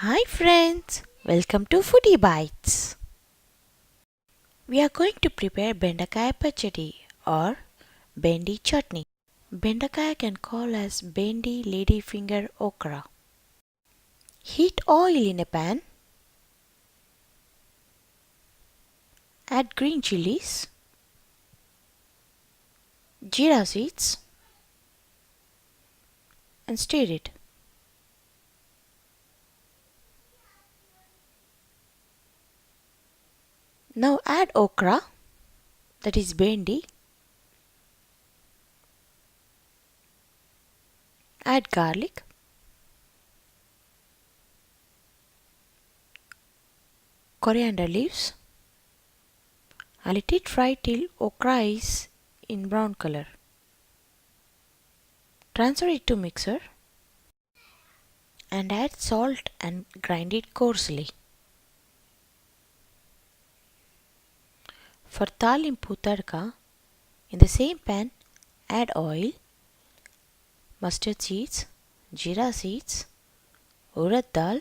Hi friends, welcome to Foodie Bites. We are going to prepare Bendakaya Chutney or Bendi Chutney. Bendakaya can call as Bendi ladyfinger okra. Heat oil in a pan. Add green chilies, jeera seeds and stir it. Now add okra, that is bendi. Add garlic, coriander leaves and let it fry till okra is in brown color. Transfer it to mixer and add salt and grind it coarsely. For talimpu tadka, in the same pan add oil, mustard seeds, jeera seeds, urad dal,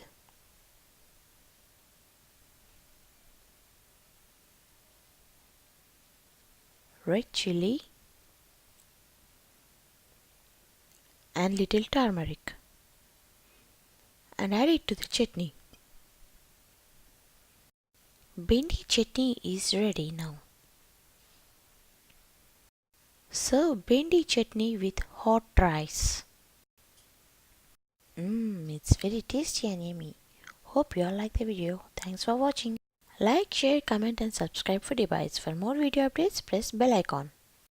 red chili and little turmeric and add it to the chutney. Bendi chutney is ready now. Serve bendi chutney with hot rice. It's very tasty and yummy. Hope you all like the video. Thanks for watching. Like, share, comment and subscribe for Foodie Bites. For more video updates, press bell icon.